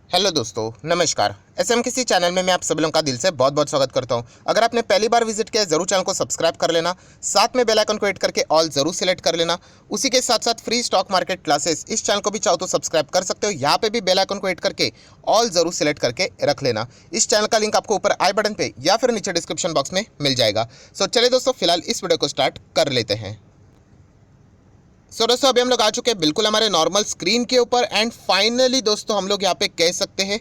Hello दोस्तों, नमस्कार। SM किसी चैनल में मैं आप सभी लोगों का दिल से बहुत बहुत स्वागत करता हूं। अगर आपने पहली बार विजिट किया है ज़रूर चैनल को सब्सक्राइब कर लेना, साथ में बेल आइकन को हिट करके ऑल ज़रूर सिलेक्ट कर लेना। उसी के साथ साथ फ्री स्टॉक मार्केट क्लासेस इस चैनल को भी चाहो तो सब्सक्राइब कर सकते हो, यहाँ पे भी बेल आइकन को हिट करके ऑल ज़रूर सिलेक्ट करके रख लेना। इस चैनल का लिंक आपको ऊपर आई बटन पर या फिर नीचे डिस्क्रिप्शन बॉक्स में मिल जाएगा। सो चलिए दोस्तों, फिलहाल इस वीडियो को स्टार्ट कर लेते हैं। दोस्तों अभी हम लोग आ चुके हैं बिल्कुल हमारे नॉर्मल स्क्रीन के ऊपर एंड फाइनली दोस्तों हम लोग यहाँ पे कह सकते हैं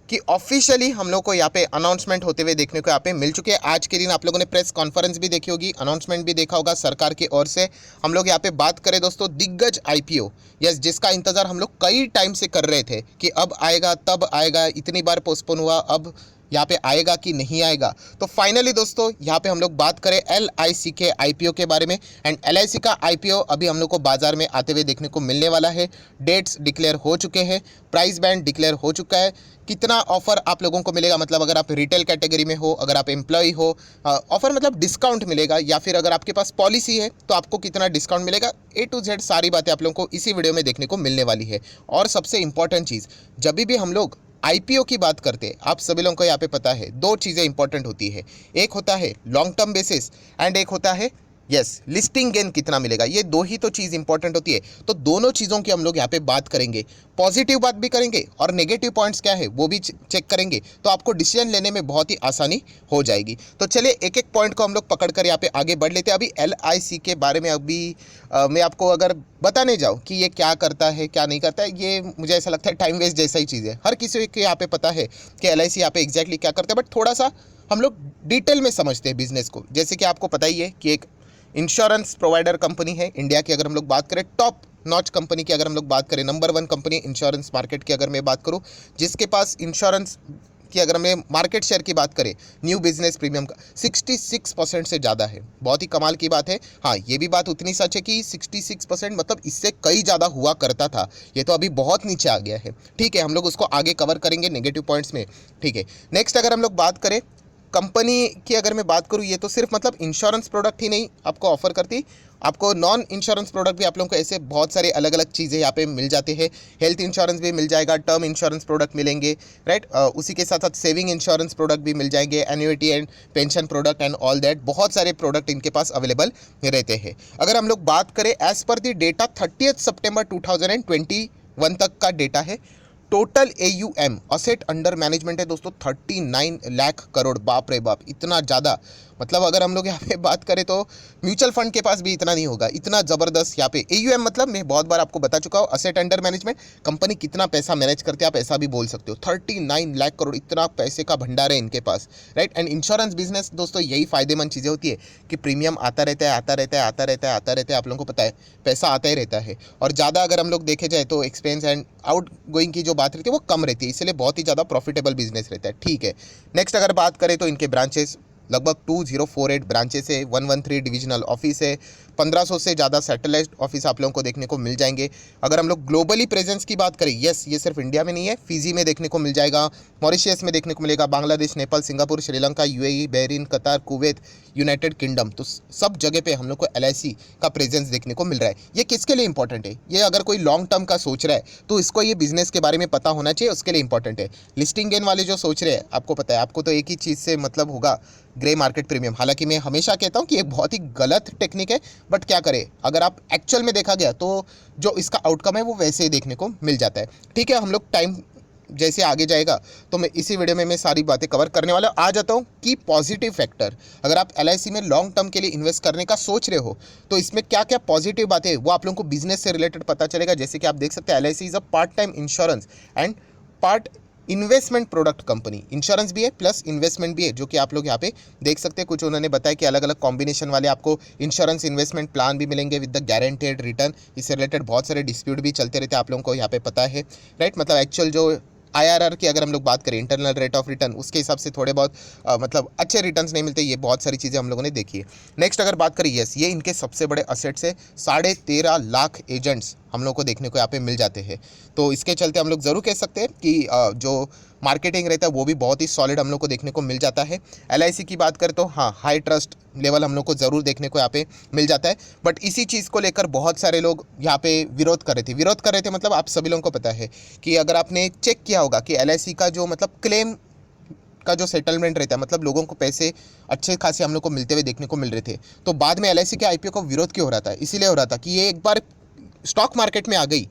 कि ऑफिशियली हम लोग को यहाँ पे अनाउंसमेंट होते हुए देखने को यहाँ पे मिल चुके हैं। आज के दिन आप लोगों ने प्रेस कॉन्फ्रेंस भी देखी होगी, अनाउंसमेंट भी देखा होगा सरकार की ओर से। हम लोग यहाँ पे बात करें दोस्तों दिग्गज आईपीओ, यस, जिसका इंतजार हम लोग कई टाइम से कर रहे थे कि अब आएगा तब आएगा, इतनी बार पोस्टपोन हुआ, अब यहाँ पे आएगा कि नहीं आएगा। तो फाइनली दोस्तों यहाँ पे हम लोग बात करें LIC के आईपीओ के बारे में एंड LIC का आईपीओ अभी हम लोग को बाजार में आते हुए देखने को मिलने वाला है। डेट्स डिक्लेयर हो चुके हैं, प्राइस बैंड डिक्लेयर हो चुका है, कितना ऑफर आप लोगों को मिलेगा, मतलब अगर आप रिटेल कैटेगरी में हो, अगर आप एम्प्लॉय हो, ऑफर मतलब डिस्काउंट मिलेगा, या फिर अगर आपके पास पॉलिसी है तो आपको कितना डिस्काउंट मिलेगा, A to Z सारी बातें आप लोगों को इसी वीडियो में देखने को मिलने वाली है। और सबसे इंपॉर्टेंट चीज़, जब भी हम लोग आईपीओ की बात करते हैं, आप सभी लोगों को यहाँ पे पता है दो चीज़ें इंपॉर्टेंट होती है, एक होता है लॉन्ग टर्म बेसिस एंड एक होता है यस लिस्टिंग गेन कितना मिलेगा। ये दो ही तो चीज़ इंपॉर्टेंट होती है। तो दोनों चीज़ों की हम लोग यहाँ पे बात करेंगे, पॉजिटिव बात भी करेंगे और नेगेटिव पॉइंट्स क्या है वो भी चेक करेंगे, तो आपको डिसीजन लेने में बहुत ही आसानी हो जाएगी। तो चलिए एक एक पॉइंट को हम लोग पकड़ कर यहाँ पे आगे बढ़ लेते हैं। अभी LIC के बारे में अभी मैं आपको अगर बताने जाऊँ कि ये क्या करता है क्या नहीं करता है, ये मुझे ऐसा लगता है टाइम वेस्ट जैसा ही चीज़ है। हर किसी को यहाँ पे पता है कि LIC यहाँ पे एग्जैक्टली क्या करता है, बट थोड़ा सा हम लोग डिटेल में समझते हैं बिजनेस को। जैसे कि आपको पता ही है कि एक इंश्योरेंस प्रोवाइडर कंपनी है इंडिया की, अगर हम लोग बात करें टॉप नॉच कंपनी की, अगर हम लोग बात करें नंबर 1 कंपनी इंश्योरेंस मार्केट की अगर मैं बात करूं, जिसके पास इंश्योरेंस की अगर हमें मार्केट शेयर की बात करें न्यू बिजनेस प्रीमियम का 66% से ज़्यादा है। बहुत ही कमाल की बात है। हाँ, ये भी बात उतनी सच है कि 66% मतलब इससे कई ज़्यादा हुआ करता था, ये तो अभी बहुत नीचे आ गया है। ठीक है, हम लोग उसको आगे कवर करेंगे नेगेटिव पॉइंट्स में। ठीक है, नेक्स्ट अगर हम लोग बात करें कंपनी की, अगर मैं बात करूँ, ये तो सिर्फ मतलब इंश्योरेंस प्रोडक्ट ही नहीं आपको ऑफर करती, आपको नॉन इंश्योरेंस प्रोडक्ट भी आप लोगों को ऐसे बहुत सारे अलग अलग चीज़ें यहाँ पे मिल जाते हैं। हेल्थ इंश्योरेंस भी मिल जाएगा, टर्म इंश्योरेंस प्रोडक्ट मिलेंगे, राइट। उसी के साथ साथ सेविंग इंश्योरेंस प्रोडक्ट भी मिल जाएंगे, annuity and pension product and all that, बहुत सारे प्रोडक्ट इनके पास अवेलेबल रहते हैं। अगर हम लोग बात करें एज पर दी डेटा 30 सितंबर 2021 तक का डेटा है, total AUM asset under management है दोस्तों 39 लाख करोड़। बाप रे बाप, इतना ज़्यादा। मतलब अगर हम लोग यहाँ पे बात करें तो म्यूचुअल फंड के पास भी इतना नहीं होगा, इतना ज़बरदस्त यहाँ पे AUM, मतलब मैं बहुत बार आपको बता चुका हूँ, असेट अंडर मैनेजमेंट, कंपनी कितना पैसा मैनेज करते हैं आप ऐसा भी बोल सकते हो। 39 लाख करोड़, इतना पैसे का भंडार है इनके पास, राइट। एंड इंश्योरेंस बिजनेस दोस्तों यही फायदेमंद चीज़ें होती है कि प्रीमियम आता रहता है, आता रहता है, आता रहता है, आता रहता है, आप लोगों को पता है पैसा आता ही रहता है। और ज़्यादा अगर हम लोग देखे जाए तो एक्सपेंस एंड आउट गोइंग की जो बात रहती है वो कम रहती है, इसलिए बहुत ही ज़्यादा प्रॉफिटेबल बिजनेस रहता है। ठीक है, नेक्स्ट अगर बात करें तो इनके ब्रांचेस लगभग 2048 ब्रांचेस है, 113 डिविजनल ऑफिस है, 1500 से ज़्यादा सैटेलाइट ऑफिस आप लोगों को देखने को मिल जाएंगे। अगर हम लोग ग्लोबली प्रेजेंस की बात करें, यस, ये सिर्फ इंडिया में नहीं है, फिजी में देखने को मिल जाएगा, मॉरिशियस में देखने को मिलेगा, Bangladesh, Nepal, Singapore, Sri Lanka, UAE, Bahrain, कतार, कुवैत, यूनाइटेड किंगडम, तो सब जगह पे हम लोग को LIC का प्रेजेंस देखने को मिल रहा है। ये किसके लिए इंपॉर्टेंट है? ये अगर कोई लॉन्ग टर्म का सोच रहा है तो इसको ये बिजनेस के बारे में पता होना चाहिए, उसके लिए इंपॉर्टेंट है। लिस्टिंग गेन वाले जो सोच रहे हैं, आपको पता है, आपको तो एक ही चीज़ से मतलब होगा, ग्रे मार्केट प्रीमियम। हालांकि मैं हमेशा कहता हूं कि ये बहुत ही गलत टेक्निक है, बट क्या करें, अगर आप एक्चुअल में देखा गया तो जो इसका आउटकम है वो वैसे ही देखने को मिल जाता है। ठीक है, हम लोग टाइम जैसे आगे जाएगा तो मैं इसी वीडियो में मैं सारी बातें कवर करने वाला आ जाता हूँ कि पॉजिटिव फैक्टर, अगर आप LIC में लॉन्ग टर्म के लिए इन्वेस्ट करने का सोच रहे हो तो इसमें क्या क्या पॉजिटिव बातें वो आप लोगों को बिजनेस से रिलेटेड पता चलेगा। जैसे कि आप देख सकते हैं LIC is a part time insurance and part investment product company, insurance भी है प्लस इन्वेस्टमेंट भी है, जो कि आप लोग यहाँ पे देख सकते हैं। कुछ उन्होंने बताया कि अलग अलग कॉम्बिनेशन वाले आपको इंश्योरेंस इन्वेस्टमेंट प्लान भी मिलेंगे विद द गारंटेड रिटर्न। इससे रिलेटेड बहुत सारे डिस्प्यूट भी चलते रहते हैं, आप लोगों को यहाँ पे पता है, राइट। मतलब एक्चुअल जो IRR की अगर हम लोग बात करें, इंटरनल रेट ऑफ रिटर्न, उसके हिसाब से थोड़े बहुत मतलब अच्छे रिटर्न्स नहीं मिलते, ये बहुत सारी चीज़ें हम लोगों ने देखी है। नेक्स्ट अगर बात करें, यस, ये इनके सबसे बड़े असेट्स है, 13.5 लाख एजेंट्स हम लोग को देखने को यहाँ पे मिल जाते हैं। तो इसके चलते हम लोग ज़रूर कह सकते हैं कि जो मार्केटिंग रहता है वो भी बहुत ही सॉलिड हम लोग को देखने को मिल जाता है। LIC की बात करें तो हाँ, हाई ट्रस्ट लेवल हम लोग को ज़रूर देखने को यहाँ पे मिल जाता है। बट इसी चीज़ को लेकर बहुत सारे लोग यहाँ पे विरोध कर रहे थे मतलब आप सभी लोगों को पता है कि अगर आपने चेक किया होगा कि LIC का जो मतलब क्लेम का जो सेटलमेंट रहता है, मतलब लोगों को पैसे अच्छे खासे हम लोग को मिलते हुए देखने को मिल रहे थे, तो बाद में LIC के IPO को विरोध क्यों हो रहा था? इसीलिए हो रहा था कि ये एक बार स्टॉक मार्केट में आ गई,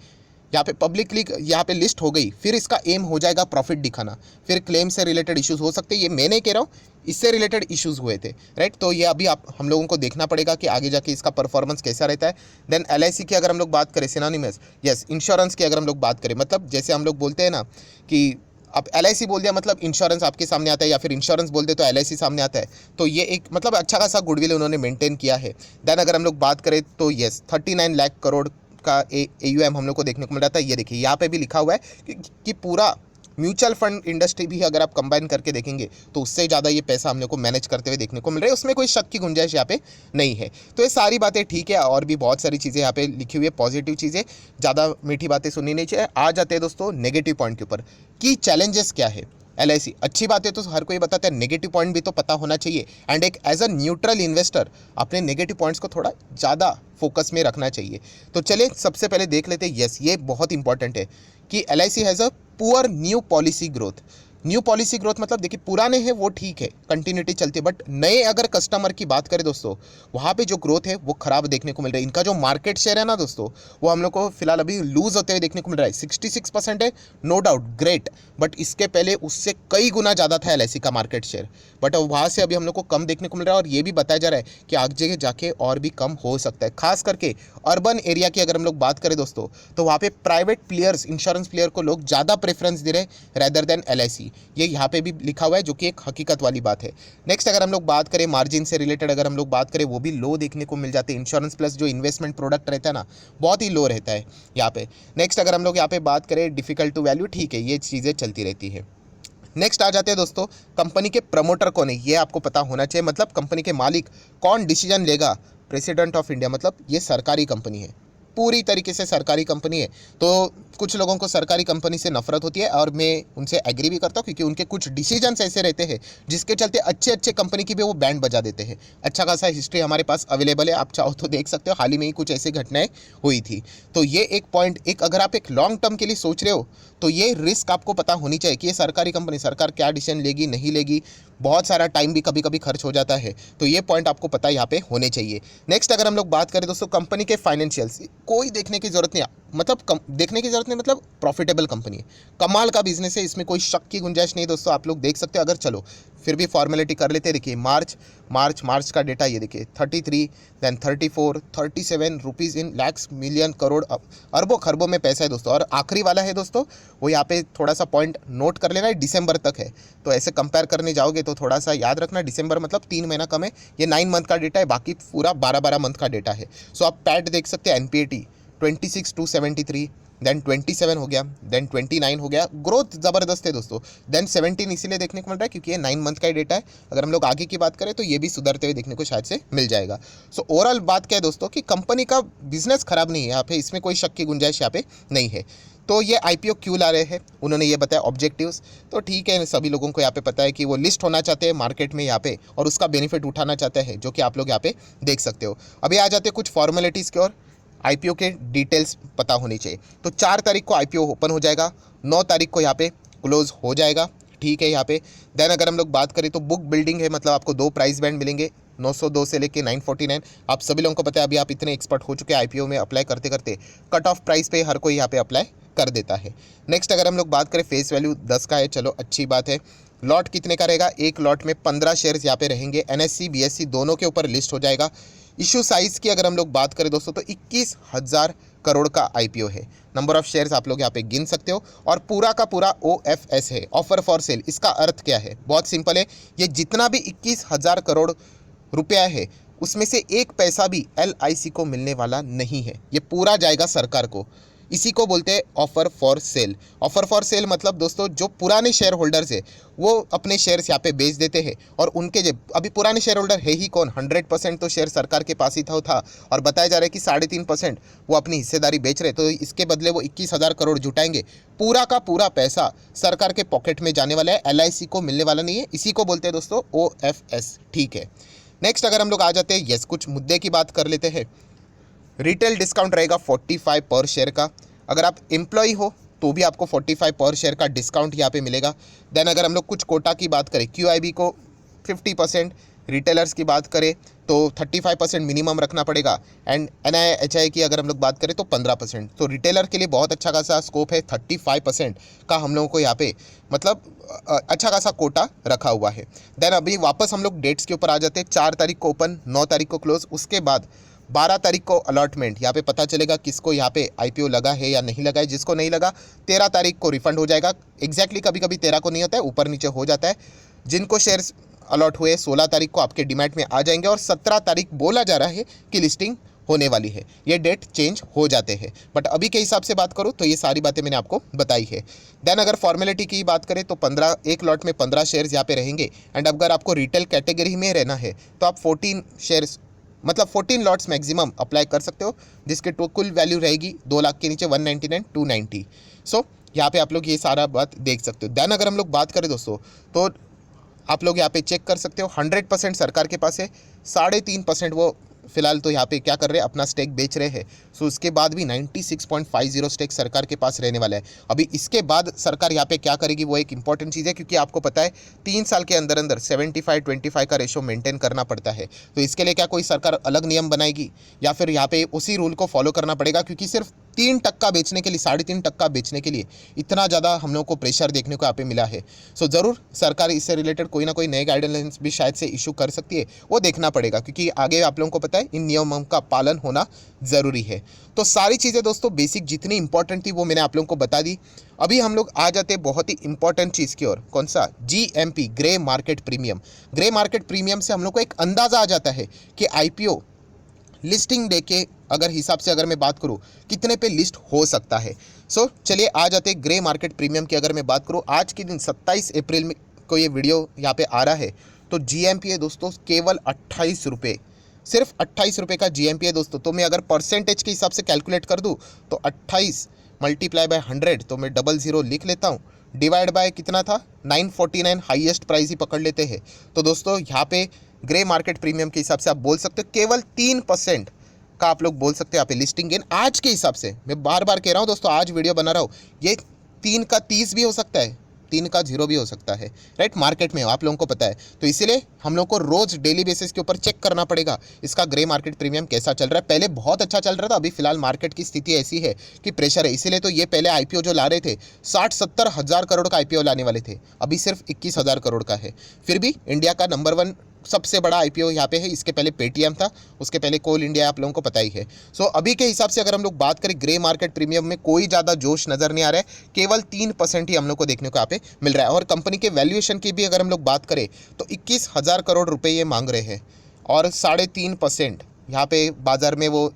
यहाँ पे पब्लिकली यहाँ पे लिस्ट हो गई, फिर इसका एम हो जाएगा प्रॉफिट दिखाना, फिर क्लेम से रिलेटेड इश्यूज हो सकते हैं। ये मैं नहीं कह रहा हूँ, इससे रिलेटेड इश्यूज हुए थे, राइट। तो ये अभी आप हम लोगों को देखना पड़ेगा कि आगे जाके इसका परफॉर्मेंस कैसा रहता है। देन LIC की अगर हम लोग बात करें, सिनोनिमस, यस, इंश्योरेंस की अगर हम लोग बात करें, मतलब जैसे हम लोग बोलते हैं ना कि अब LIC बोल दिया मतलब इंश्योरेंस आपके सामने आता है, या फिर इंश्योरेंस बोल दे तो LIC सामने आता है। तो ये एक मतलब अच्छा खासा गुडविल उन्होंने मेंटेन किया है। देन अगर हम लोग बात करें तो यस, 39 लाख करोड़ का AUM हम लोग को देखने को मिल रहा था। ये देखिए यहाँ पे भी लिखा हुआ है कि पूरा म्यूचुअल फंड इंडस्ट्री भी अगर आप कंबाइन करके देखेंगे तो उससे ज़्यादा ये पैसा हम लोग को मैनेज करते हुए देखने को मिल रहा है, उसमें कोई शक की गुंजाइश यहाँ पे नहीं है। तो ये सारी बातें ठीक है, और भी बहुत सारी चीज़ें यहाँ पे लिखी हुई है, पॉजिटिव चीज़ें, ज़्यादा मीठी बातें सुननी नहीं चाहिए। आ जाते हैं दोस्तों नेगेटिव पॉइंट के ऊपर कि चैलेंजेस क्या है। LIC अच्छी बात है तो हर कोई बताता है, नेगेटिव पॉइंट भी तो पता होना चाहिए, एंड एक एज अ न्यूट्रल इन्वेस्टर अपने नेगेटिव पॉइंट्स को थोड़ा ज़्यादा फोकस में रखना चाहिए। तो चलिए सबसे पहले देख लेते हैं, यस ये बहुत इंपॉर्टेंट है कि LIC has a poor new policy growth. New policy growth मतलब देखिए पुराने हैं वो ठीक है, कंटिन्यूटी चलती है, बट नए अगर कस्टमर की बात करें दोस्तों, वहाँ पे जो ग्रोथ है वो खराब देखने को मिल रहा है। इनका जो मार्केट शेयर है ना दोस्तों, वो हम लोग को फिलहाल अभी लूज होते हुए देखने को मिल रहा है। 66% है, नो डाउट ग्रेट, बट इसके पहले उससे कई गुना ज़्यादा था LIC का मार्केट शेयर, बट वहाँ से अभी हम लोग को कम देखने को मिल रहा है। और ये भी बताया जा रहा है कि आगे जाके और भी कम हो सकता है, खास करके अर्बन एरिया की अगर हम लोग बात करें दोस्तों, तो वहाँ पे प्राइवेट प्लेयर्स, इंश्योरेंस प्लेयर को लोग ज़्यादा प्रेफरेंस दे रहे हैं रेदर देन LIC। ये यहाँ पे भी लिखा हुआ है, जो कि एक हकीकत वाली बात है। नेक्स्ट अगर हम लोग बात करें मार्जिन से रिलेटेड, अगर हम लोग बात करें, वो भी लो देखने को मिल जाते हैं। इंश्योरेंस प्लस जो इन्वेस्टमेंट प्रोडक्ट रहता है ना, बहुत ही लो रहता है यहाँ पे। नेक्स्ट अगर हम लोग यहाँ पे बात करें डिफिकल्ट टू वैल्यू, ठीक है, ये चीज़ें चलती रहती है। नेक्स्ट आ जाते हैं दोस्तों, कंपनी के प्रमोटर कौन है, ये आपको पता होना चाहिए। मतलब कंपनी के मालिक कौन डिसीजन लेगा, प्रेसिडेंट ऑफ इंडिया, मतलब ये सरकारी कंपनी है, पूरी तरीके से सरकारी कंपनी है। तो कुछ लोगों को सरकारी कंपनी से नफरत होती है, और मैं उनसे एग्री भी करता हूँ, क्योंकि उनके कुछ डिसीजंस ऐसे रहते हैं जिसके चलते अच्छे अच्छे कंपनी की भी वो बैंड बजा देते हैं। अच्छा खासा हिस्ट्री हमारे पास अवेलेबल है, आप चाहो तो देख सकते हो, हाल ही में ही कुछ ऐसी घटनाएं हुई थी। तो ये एक पॉइंट, एक अगर आप एक लॉन्ग टर्म के लिए सोच रहे हो तो ये रिस्क आपको पता होनी चाहिए कि ये सरकारी कंपनी, सरकार क्या डिसीजन लेगी नहीं लेगी, बहुत सारा टाइम भी कभी कभी खर्च हो जाता है। तो ये पॉइंट आपको पता यहाँ पे होने चाहिए। नेक्स्ट अगर हम लोग बात करें दोस्तों कंपनी के फाइनेंशियल्स, कोई देखने की जरूरत नहीं, मतलब देखने की जरूरत नहीं, मतलब प्रॉफिटेबल कंपनी है, कमाल का बिजनेस है, इसमें कोई शक की गुंजाइश नहीं दोस्तों, आप लोग देख सकते हो। अगर चलो फिर भी फॉर्मेलिटी कर लेते हैं, देखिए मार्च का डेटा ये देखिए 33, then 34, 37 rupees in lakhs million crore, अरबों खरबों में पैसा है दोस्तों। और आखिरी वाला है दोस्तों, वो यहाँ पे थोड़ा सा पॉइंट नोट कर लेना है, दिसंबर तक है। तो ऐसे कंपेयर करने जाओगे तो थोड़ा सा याद रखना, दिसंबर मतलब 3 महीना कम है, ये 9 मंथ का डेटा है, बाकी पूरा 12 मंथ का डेटा है। सो आप पैट देख सकते हैं, NPAT 26,273, देन 27 हो गया, देन 29 हो गया, ग्रोथ ज़बरदस्त है दोस्तों। देन 17 इसीलिए देखने को मिल रहा है क्योंकि ये 9 मंथ का ही डेटा है। अगर हम लोग आगे की बात करें तो ये भी सुधरते हुए देखने को शायद से मिल जाएगा। सो ओवरऑल बात क्या है दोस्तों कि कंपनी का बिजनेस खराब नहीं है यहाँ पे, इसमें कोई शक की गुंजाइश यहाँ पे नहीं है। तो ये IPO क्यों ला रहे हैं, उन्होंने ये बताया ऑब्जेक्टिव्स, तो ठीक है, सभी लोगों को यहाँ पे पता है कि वो लिस्ट होना चाहते हैं मार्केट में यहाँ पे, और उसका बेनिफिट उठाना चाहते हैं, जो कि आप लोग यहाँ पे देख सकते हो। अभी आ जाते हैं कुछ फॉर्मेलिटीज़ की ओर, IPO के डिटेल्स पता होनी चाहिए। तो 4 तारीख को IPO ओपन हो जाएगा, 9 तारीख को यहाँ पे क्लोज हो जाएगा, ठीक है यहाँ पे। देन अगर हम लोग बात करें तो बुक बिल्डिंग है, मतलब आपको 2 प्राइस बैंड मिलेंगे, 902 से लेके 949। आप सभी लोगों को पता है, अभी आप इतने एक्सपर्ट हो चुके हैं IPO में अप्लाई करते करते, कट ऑफ प्राइस पे हर कोई यहाँ पे अप्लाई कर देता है। नेक्स्ट अगर हम लोग बात करें, फेस वैल्यू 10 का है, चलो अच्छी बात है। लॉट कितने का रहेगा, एक लॉट में 15 शेयर्स यहाँ पे रहेंगे, NSE BSE दोनों के ऊपर लिस्ट हो जाएगा। इशू साइज़ की अगर हम लोग बात करें दोस्तों तो 21,000 करोड़ का IPO है। नंबर ऑफ शेयर्स आप लोग यहाँ पे गिन सकते हो, और पूरा का पूरा OFS है, ऑफर फॉर सेल। इसका अर्थ क्या है, बहुत सिंपल है, ये जितना भी 21,000 करोड़ रुपया है उसमें से एक पैसा भी LIC को मिलने वाला नहीं है, ये पूरा जाएगा सरकार को। इसी को बोलते हैं offer for sale. Offer for sale मतलब दोस्तों जो पुराने शेयर होल्डर्स है वो अपने शेयर्स यहाँ पे बेच देते हैं, और उनके जो अभी पुराने शेयर होल्डर है ही कौन, 100% तो शेयर सरकार के पास ही था और बताया जा रहा है कि 3.5% वो अपनी हिस्सेदारी बेच रहे, तो इसके बदले वो 21,000 करोड़ जुटाएंगे। पूरा का पूरा पैसा सरकार के पॉकेट में जाने वाला है, LIC को मिलने वाला नहीं है। इसी को बोलते हैं दोस्तों OFS। ठीक है, नेक्स्ट अगर हम लोग आ जाते हैं, कुछ मुद्दे की बात कर लेते हैं। रिटेल डिस्काउंट रहेगा 45 पर शेयर का। अगर आप एम्प्लॉय हो तो भी आपको 45 पर शेयर का डिस्काउंट यहाँ पे मिलेगा। देन अगर हम लोग कुछ कोटा की बात करें, QIB को 50%, रिटेलर्स की बात करें तो 35% मिनिमम रखना पड़ेगा, एंड NIHI की अगर हम लोग बात करें तो 15%। तो रिटेलर के लिए बहुत अच्छा खासा स्कोप है, 35% का हम लोगों को यहाँ पे मतलब अच्छा खासा कोटा रखा हुआ है। देन अभी वापस हम लोग डेट्स के ऊपर आ जाते हैं। 4 तारीख को ओपन, 9 तारीख को क्लोज, उसके बाद 12 तारीख को अलॉटमेंट। यहाँ पे पता चलेगा किसको यहाँ पे IPO लगा है या नहीं लगा है। जिसको नहीं लगा 13 तारीख को रिफंड हो जाएगा। एग्जैक्टली कभी कभी 13 को नहीं होता है, ऊपर नीचे हो जाता है। जिनको शेयर्स अलॉट हुए 16 तारीख को आपके डीमैट में आ जाएंगे, और 17 तारीख बोला जा रहा है कि लिस्टिंग होने वाली है। ये डेट चेंज हो जाते हैं, बट अभी के हिसाब से बात करूँ तो ये सारी बातें मैंने आपको बताई है। देन अगर फॉर्मेलिटी की बात करें तो 15 एक लॉट में 15 शेयर्स यहाँ पे रहेंगे, एंड अगर आपको रिटेल कैटेगरी में रहना है तो आप 14 शेयर्स मतलब 14 लॉट्स मैक्सिमम अप्लाई कर सकते हो, जिसके कुल वैल्यू रहेगी 2 लाख के नीचे 199 290। सो यहाँ पे आप लोग ये सारा बात देख सकते हो। देन अगर हम लोग बात करें दोस्तों तो आप लोग यहाँ पे चेक कर सकते हो, 100% सरकार के पास है, 3.5% वो फिलहाल तो यहाँ पे क्या कर रहे हैं, अपना स्टेक बेच रहे हैं। सो उसके बाद भी 96.50 स्टेक सरकार के पास रहने वाला है। अभी इसके बाद सरकार यहाँ पे क्या करेगी वो एक इंपॉर्टेंट चीज़ है, क्योंकि आपको पता है 3 साल के अंदर अंदर 75-25 का रेशो मेंटेन करना पड़ता है। तो इसके लिए क्या कोई सरकार अलग नियम बनाएगी, या फिर यहाँ पे उसी रूल को फॉलो करना पड़ेगा, क्योंकि सिर्फ 3% बेचने के लिए, 3.5% बेचने के लिए इतना ज़्यादा हम लोग को प्रेशर देखने को यहाँ पे मिला है। सो ज़रूर सरकार इससे रिलेटेड कोई ना कोई नए गाइडलाइंस भी शायद से इशू कर सकती है, वो देखना पड़ेगा, क्योंकि आगे आप लोगों को पता है इन नियमों का पालन होना ज़रूरी है। तो सारी चीज़ें दोस्तों बेसिक जितनी इंपॉर्टेंट थी वो मैंने आप लोगों को बता दी। अभी हम लोग आ जाते हैं बहुत ही इंपॉर्टेंट चीज़ की ओर, कौन सा, GMP, grey market premium. Grey market premium से हम लोग को एक अंदाज़ा आ जाता है कि IPO लिस्टिंग डे के अगर हिसाब से अगर मैं बात करूं कितने पे लिस्ट हो सकता है। सो चलिए आ जाते हैं ग्रे मार्केट प्रीमियम की। अगर मैं बात करूं आज के दिन 27 अप्रैल में को ये वीडियो यहाँ पे आ रहा है, तो GMP है दोस्तों केवल 28 रुपये, सिर्फ 28 रुपये का GMP है दोस्तों। तो मैं अगर परसेंटेज के हिसाब से कैलकुलेट कर दूँ तो 28 मल्टीप्लाई बाय 100, तो मैं 00 लिख लेता हूँ, डिवाइड बाय कितना था 949, हाईएस्ट प्राइस ही पकड़ लेते हैं। तो दोस्तों यहाँ पे ग्रे मार्केट प्रीमियम के हिसाब से आप बोल सकते हो केवल 3% का आप लोग बोल सकते हो यहाँ पे लिस्टिंग गेन आज के हिसाब से। मैं बार बार कह रहा हूँ दोस्तों, आज वीडियो बना रहा हूँ, ये 3 का 30 भी हो सकता है, 3 का 0 भी हो सकता है, राइट। मार्केट में आप लोगों को पता है, तो इसीलिए हम लोग को रोज डेली बेसिस के ऊपर चेक करना पड़ेगा इसका ग्रे मार्केट प्रीमियम कैसा चल रहा है। पहले बहुत अच्छा चल रहा था, अभी फिलहाल मार्केट की स्थिति ऐसी है कि प्रेशर है। इसीलिए तो ये पहले IPO जो ला रहे थे 60-70 हज़ार करोड़ का IPO लाने वाले थे, अभी सिर्फ 21,000 करोड़ का है। फिर भी इंडिया का नंबर 1 सबसे बड़ा IPO यहाँ पे है। इसके पहले पेटीएम था, उसके पहले कोल इंडिया, आप लोगों को पता ही है। सो अभी के हिसाब से अगर हम लोग बात करें ग्रे मार्केट प्रीमियम में कोई ज़्यादा जोश नज़र नहीं आ रहा है, केवल 3% ही हम लोग को देखने को यहाँ पे मिल रहा है। और कंपनी के वैल्यूएशन की भी अगर हम लोग बात करें तो 21,000 करोड़ रुपये ये मांग रहे हैं, और 3.5% यहाँ पे बाजार में वो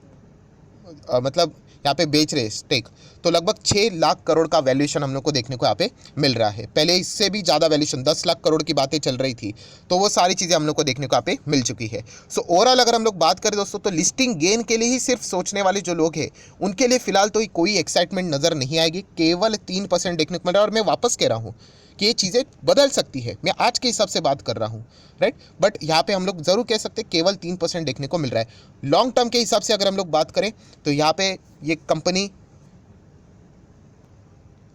मतलब यहाँ पे बेच रहे स्टेक, तो लगभग 6 लाख करोड़ का वैल्यूएशन हम लोग को देखने को यहाँ पे मिल रहा है। पहले इससे भी ज़्यादा वैल्यूएशन 10 लाख करोड़ की बातें चल रही थी, तो वो सारी चीज़ें हम लोग को देखने को यहाँ पे मिल चुकी है। सो ओवरऑल अगर हम लोग बात करें दोस्तों तो लिस्टिंग गेन के लिए ही सिर्फ सोचने वाले जो लोग हैं उनके लिए फिलहाल तो कोई एक्साइटमेंट नज़र नहीं आएगी, केवल 3% देखने को मिल रहा है। और मैं वापस कह रहा हूँ कि ये चीज़ें बदल सकती है, मैं आज के हिसाब से बात कर रहा हूँ, राइट। बट यहाँ पे हम लोग ज़रूर कह सकते हैं केवल 3% देखने को मिल रहा है। लॉन्ग टर्म के हिसाब से अगर हम लोग बात करें तो यहाँ पे ये कंपनी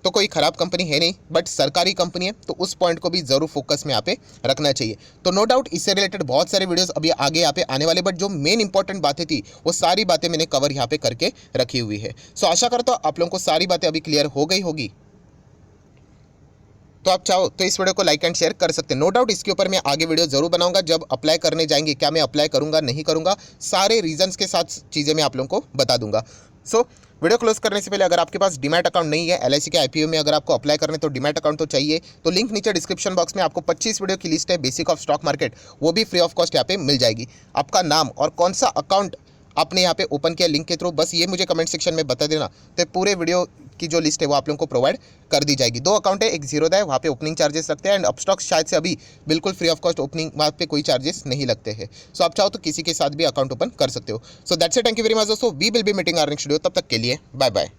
तो कोई ख़राब कंपनी है नहीं, बट सरकारी कंपनी है, तो उस पॉइंट को भी ज़रूर फोकस में यहाँ पे रखना चाहिए। तो नो डाउट इससे रिलेटेड बहुत सारे वीडियोस अभी आगे यहाँ पे आने वाले, बट जो मेन इंपॉर्टेंट बातें थी वो सारी बातें मैंने कवर यहाँ पे करके रखी हुई है। सो आशा करता हूँ आप लोगों को सारी बातें अभी क्लियर हो गई होगी। तो आप चाहो तो इस वीडियो को लाइक एंड शेयर कर सकते हैं। नो डाउट इसके ऊपर मैं आगे वीडियो जरूर बनाऊंगा, जब अप्लाई करने जाएंगे क्या मैं अप्लाई करूंगा नहीं करूंगा, सारे रीजंस के साथ चीज़ें मैं आप लोगों को बता दूंगा। सो वीडियो क्लोज करने से पहले अगर आपके पास डीमैट अकाउंट नहीं है, LIC के IPO में अगर आपको अप्लाई करने तो डीमैट अकाउंट तो चाहिए, तो लिंक नीचे डिस्क्रिप्शन बॉक्स में आपको 25 वीडियो की लिस्ट है बेसिक ऑफ स्टॉक मार्केट, वो भी फ्री ऑफ कॉस्ट यहाँ पे मिल जाएगी। आपका नाम और कौन सा अकाउंट आपने यहाँ पे ओपन किया लिंक के थ्रू, बस ये मुझे कमेंट सेक्शन में बता देना, तो पूरे वीडियो की जो लिस्ट है वो आप लोगों को प्रोवाइड कर दी जाएगी। 2 अकाउंट है, एक जीरोधा है, वहाँ पे ओपनिंग चार्जेस लगते हैं, एंड अपस्टॉक शायद से अभी बिल्कुल फ्री ऑफ कॉस्ट ओपनिंग, वहाँ पे कोई चार्जेस नहीं लगते हैं। सो आप चाहो तो किसी के साथ भी अकाउंट ओपन कर सकते हो। So that's it, thank you very much दोस्तों, we will be meeting our next video, तब तक के लिए बाय बाय।